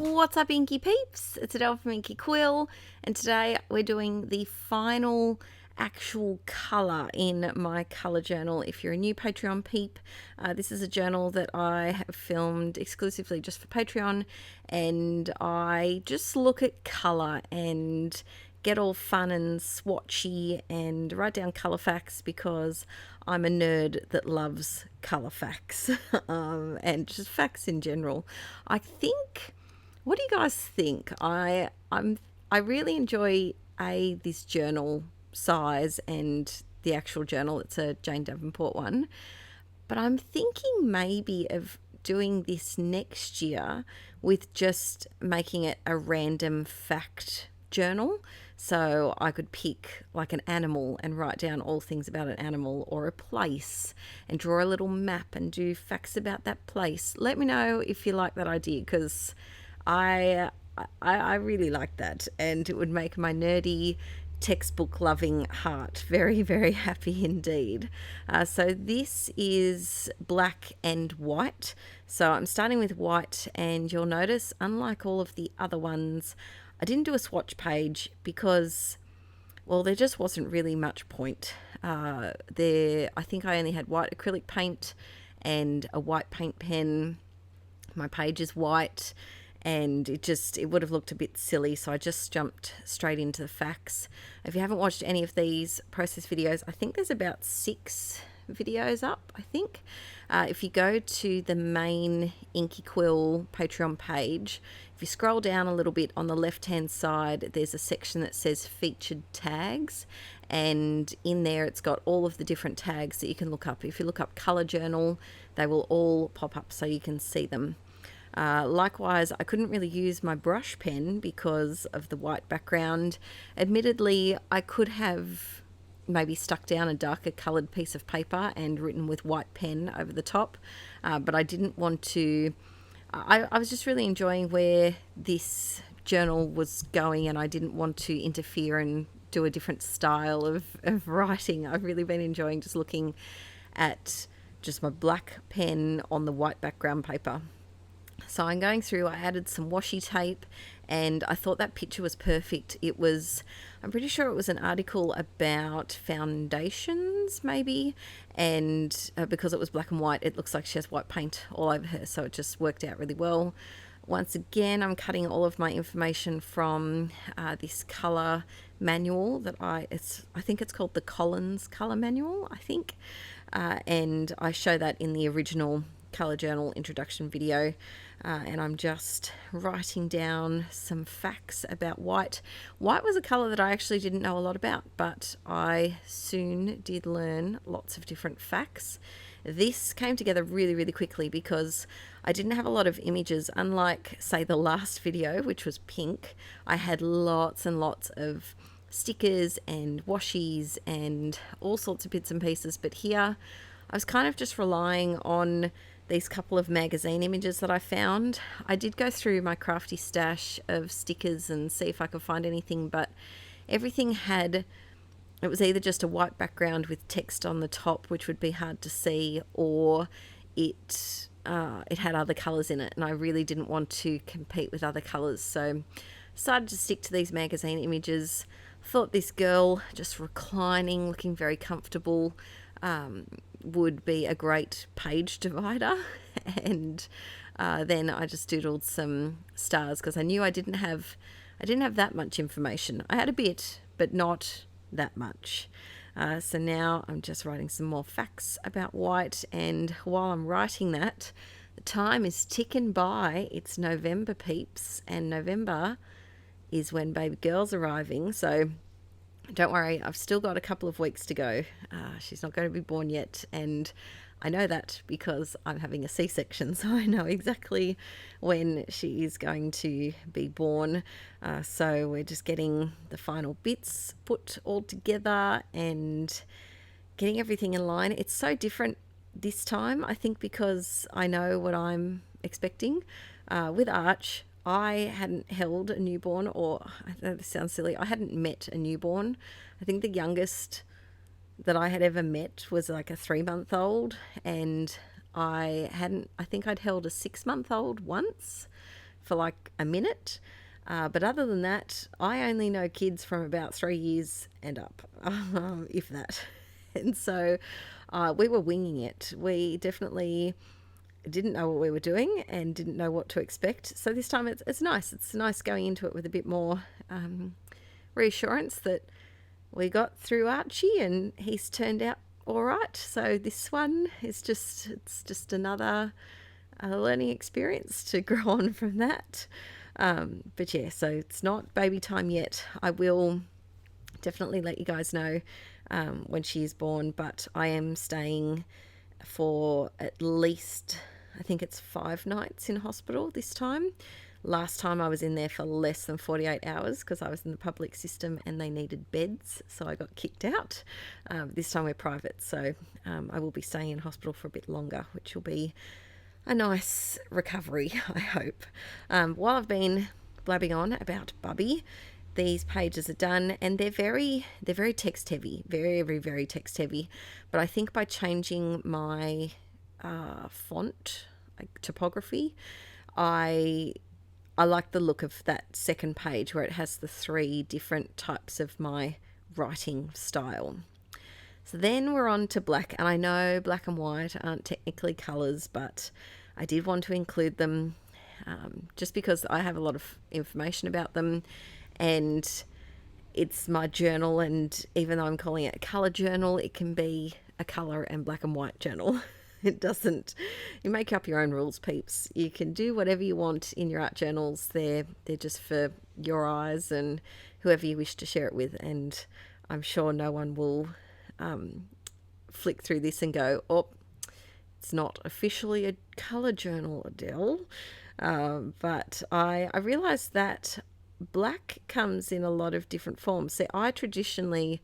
What's up, Inkie peeps? It's Adele from Inkie Quill, and today we're doing the final actual colour in my colour journal. If you're a new Patreon peep, this is a journal that I have filmed exclusively just for Patreon, and I just look at colour and get all fun and swatchy and write down colour facts I'm a nerd that loves colour facts and just facts in general. I think, what do you guys think? I really enjoy this journal size and the actual journal. It's a Jane Davenport one, but I'm thinking maybe of doing this next year with just making it a random fact journal. So I could pick like an animal and write down all things about an animal, or a place and draw a little map and do facts about that place. Let me know if you like that idea, because I really like that, and it would make my nerdy textbook loving heart very, very happy indeed. So this is black and white. So I'm starting with white, and you'll notice, unlike all of the other ones, I didn't do a swatch page because, well, there just wasn't really much point. I think I only had white acrylic paint and a white paint pen. My page is white, and it would have looked a bit silly, so I just jumped straight into the facts. If you haven't watched any of these process videos, I think there's about 6 videos up, I think. If you go to the main Inkie Quill Patreon page, if you scroll down a little bit on the left hand side, there's a section that says featured tags, and in there it's got all of the different tags that you can look up. If you look up colour journal, they will all pop up so you can see them. Likewise, I couldn't really use my brush pen because of the white background. Admittedly, I could have maybe stuck down a darker coloured piece of paper and written with white pen over the top, but I didn't want to. I was just really enjoying where this journal was going, and I didn't want to interfere and do a different style of writing. I've really been enjoying just looking at just my black pen on the white background paper. So I'm going through, I added some washi tape, and I thought that picture was perfect. I'm pretty sure it was an article about foundations maybe, and because it was black and white, it looks like she has white paint all over her, so it just worked out really well. Once again, I'm cutting all of my information from this colour manual that I think it's called the Collins Colour Manual, I think, and I show that in the original colour journal introduction video, and I'm just writing down some facts about white. White was a colour that I actually didn't know a lot about, but I soon did learn lots of different facts. This came together really, really quickly because I didn't have a lot of images. Unlike, say, the last video, which was pink, I had lots and lots of stickers and washies and all sorts of bits and pieces, but here I was kind of just relying on these couple of magazine images that I found. I did go through my crafty stash of stickers and see if I could find anything, but everything it was either just a white background with text on the top, which would be hard to see, or it had other colours in it, and I really didn't want to compete with other colours, so decided to stick to these magazine images. Thought this girl just reclining, looking very comfortable, would be a great page divider, and then I just doodled some stars because I knew I didn't have that much information. I had a bit, but not that much. So now I'm just writing some more facts about white, and while I'm writing that, the time is ticking by. It's November, peeps, and November is when baby girl's arriving, so don't worry, I've still got a couple of weeks to go. She's not going to be born yet, and I know that because I'm having a C-section, so I know exactly when she is going to be born. So we're just getting the final bits put all together and getting everything in line. It's so different this time, I think, because I know what I'm expecting. With Arch, I hadn't held a newborn, or I know this sounds silly, I hadn't met a newborn. I think the youngest that I had ever met was like a 3-month-old, and I think I'd held a 6-month-old once. for like a minute. But other than that, I only know kids from about 3 years and up, if that. And so we were winging it. We definitely didn't know what we were doing and didn't know what to expect. So this time it's nice. It's nice going into it with a bit more reassurance that we got through Archie and he's turned out all right. So this one is just another learning experience to grow on from that. But yeah, so it's not baby time yet. I will definitely let you guys know when she is born, but I am staying for at least, I think it's 5 nights in hospital this time. Last time I was in there for less than 48 hours because I was in the public system and they needed beds, so I got kicked out. This time we're private, so I will be staying in hospital for a bit longer, which will be a nice recovery, I hope. While I've been blabbing on about Bubby, these pages are done and they're very text heavy, very text heavy. But I think by changing my font typography, I like the look of that second page where it has the 3 different types of my writing style. So then we're on to black, and I know black and white aren't technically colours, but I did want to include them just because I have a lot of information about them, and it's my journal, and even though I'm calling it a colour journal, it can be a colour and black and white journal. It doesn't, you make up your own rules, peeps. You can do whatever you want in your art journals. They're just for your eyes and whoever you wish to share it with, and I'm sure no one will flick through this and go, oh, it's not officially a colour journal, Adele. But I realised that black comes in a lot of different forms. See, I traditionally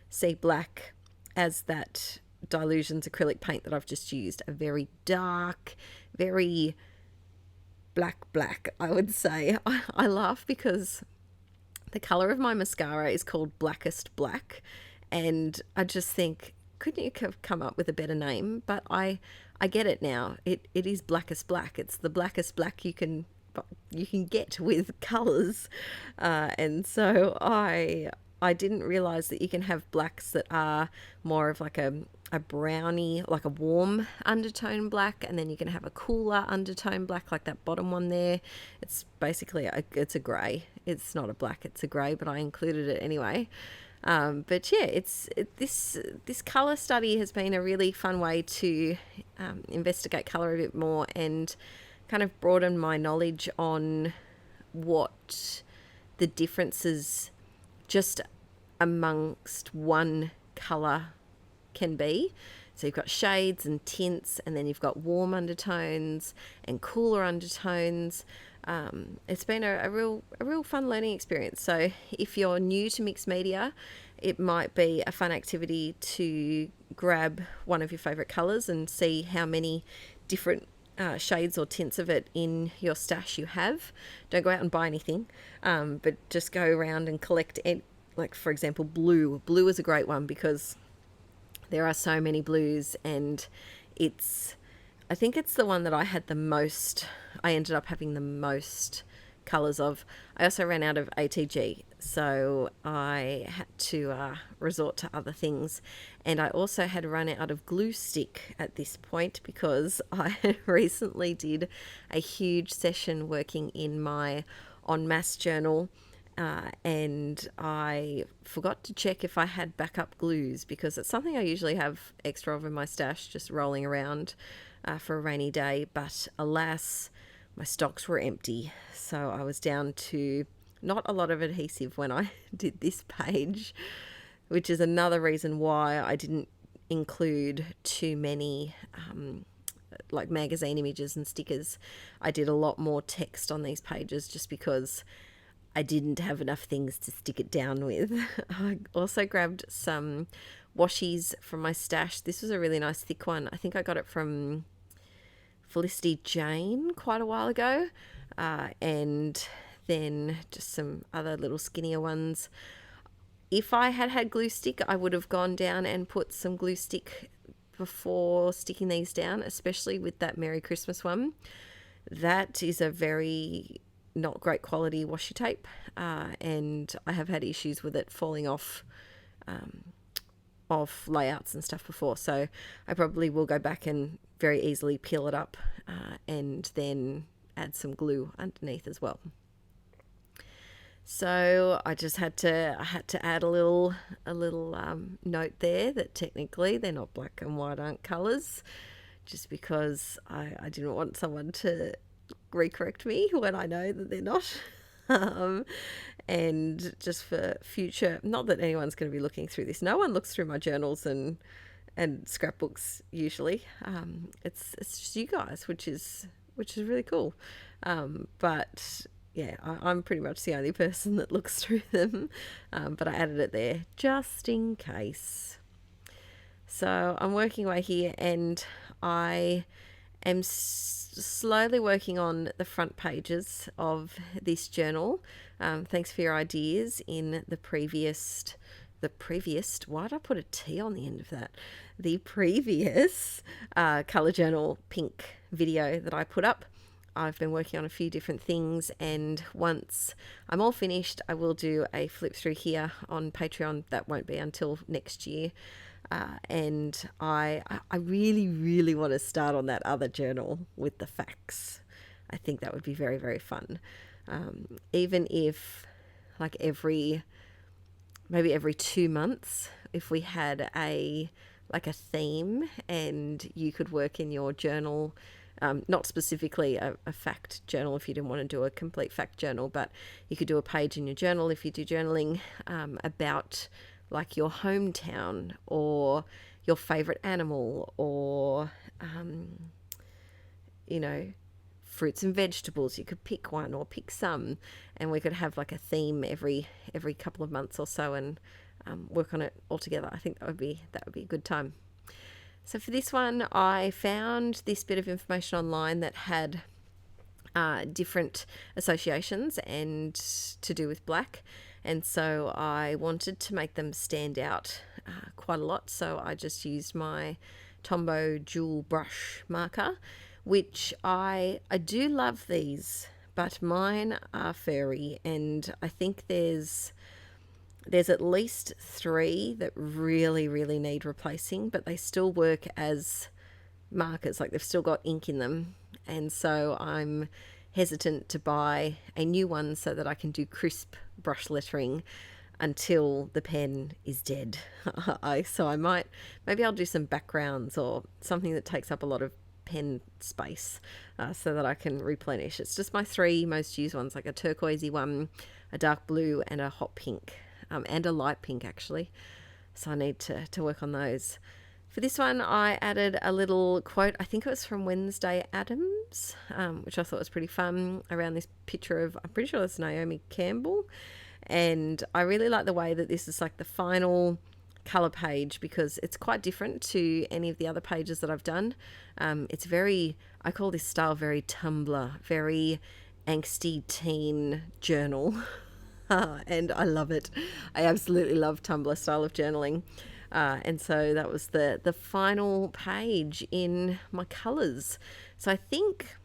see black as that Dilutions acrylic paint that I've just used, a very dark, very black, I would say. I laugh because the colour of my mascara is called Blackest Black, and I just think, couldn't you have come up with a better name? But I get it now. It is Blackest Black. It's the blackest black you can get with colours, and so I didn't realise that you can have blacks that are more of like a browny, like a warm undertone black, and then you can have a cooler undertone black, like that bottom one there. It's basically it's a grey. It's not a black, it's a grey, but I included it anyway. But yeah, this colour study has been a really fun way to investigate colour a bit more and kind of broaden my knowledge on what the differences just amongst one colour can be. So you've got shades and tints, and then you've got warm undertones and cooler undertones. It's been a real fun learning experience. So if you're new to mixed media, it might be a fun activity to grab one of your favourite colours and see how many different shades or tints of it in your stash you have. Don't go out and buy anything, but just go around and collect like, for example, blue. Blue is a great one because there are so many blues, and I think it's the one that I ended up having the most colours of. I also ran out of ATG, so I had to resort to other things, and I also had run out of glue stick at this point because I recently did a huge session working in my en masse journal, and I forgot to check if I had backup glues because it's something I usually have extra of in my stash just rolling around for a rainy day, but alas, my stocks were empty, so I was down to not a lot of adhesive when I did this page, which is another reason why I didn't include too many like magazine images and stickers. I did a lot more text on these pages just because I didn't have enough things to stick it down with. I also grabbed some washies from my stash. This was a really nice thick one. I think I got it from Felicity Jane quite a while ago, and then just some other little skinnier ones. If I had glue stick, I would have gone down and put some glue stick before sticking these down, especially with that Merry Christmas one. That is a very not great quality washi tape, and I have had issues with it falling off layouts and stuff before, so I probably will go back and very easily peel it up and then add some glue underneath as well. So I just had to add a little note there that technically they're not black and white, aren't colours, just because I didn't want someone to recorrect me when I know that they're not. And just for future, not that anyone's going to be looking through this. No one looks through my journals and scrapbooks usually. It's just you guys, which is really cool. But yeah, I'm pretty much the only person that looks through them. But I added it there just in case. So I'm working away here, and I am slowly working on the front pages of this journal. Thanks for your ideas in the previous, why did I put a T on the end of that? The previous colour journal pink video that I put up. I've been working on a few different things, and once I'm all finished, I will do a flip through here on Patreon. That won't be until next year. And I really, really want to start on that other journal with the facts. I think that would be very, very fun. Even if like maybe every 2 months, if we had a theme, and you could work in your journal, not specifically a fact journal if you didn't want to do a complete fact journal, but you could do a page in your journal if you do journaling about like your hometown or your favorite animal, or fruits and vegetables. You could pick one or pick some, and we could have like a theme every couple of months or so, and work on it all together. I think that would be a good time. So for this one, I found this bit of information online that had different associations and to do with black, and so I wanted to make them stand out quite a lot. So I just used my Tombow dual brush marker, which I do love these, but mine are furry, and I think there's at least 3 that really, really need replacing, but they still work as markers, like they've still got ink in them, and so I'm hesitant to buy a new one so that I can do crisp brush lettering until the pen is dead. So I maybe I'll do some backgrounds or something that takes up a lot of pen space so that I can replenish. It's just my 3 most used ones, like a turquoisey one, a dark blue, and a hot pink, and a light pink actually. So I need to work on those. For this one, I added a little quote. I think it was from Wednesday Addams, which I thought was pretty fun, around this picture of, I'm pretty sure it's Naomi Campbell. And I really like the way that this is like the final colour page, because it's quite different to any of the other pages that I've done. It's very, I call this style very Tumblr, very angsty teen journal. And I love it. I absolutely love Tumblr style of journaling. And so that was the final page in my colours. So I think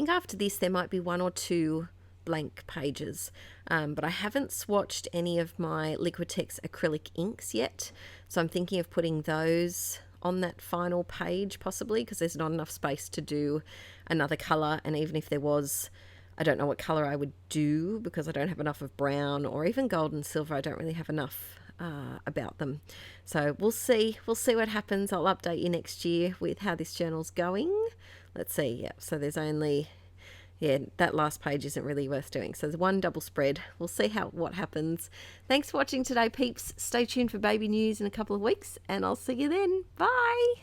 after this there might be 1 or 2 blank pages, but I haven't swatched any of my Liquitex acrylic inks yet, so I'm thinking of putting those on that final page possibly, because there's not enough space to do another colour, and even if there was, I don't know what colour I would do, because I don't have enough of brown or even gold and silver. I don't really have enough about them. So we'll see what happens. I'll update you next year with how this journal's going. Let's see. Yeah, so there's only, that last page isn't really worth doing. So there's 1 double spread. We'll see what happens. Thanks for watching today, peeps. Stay tuned for baby news in a couple of weeks, and I'll see you then. Bye.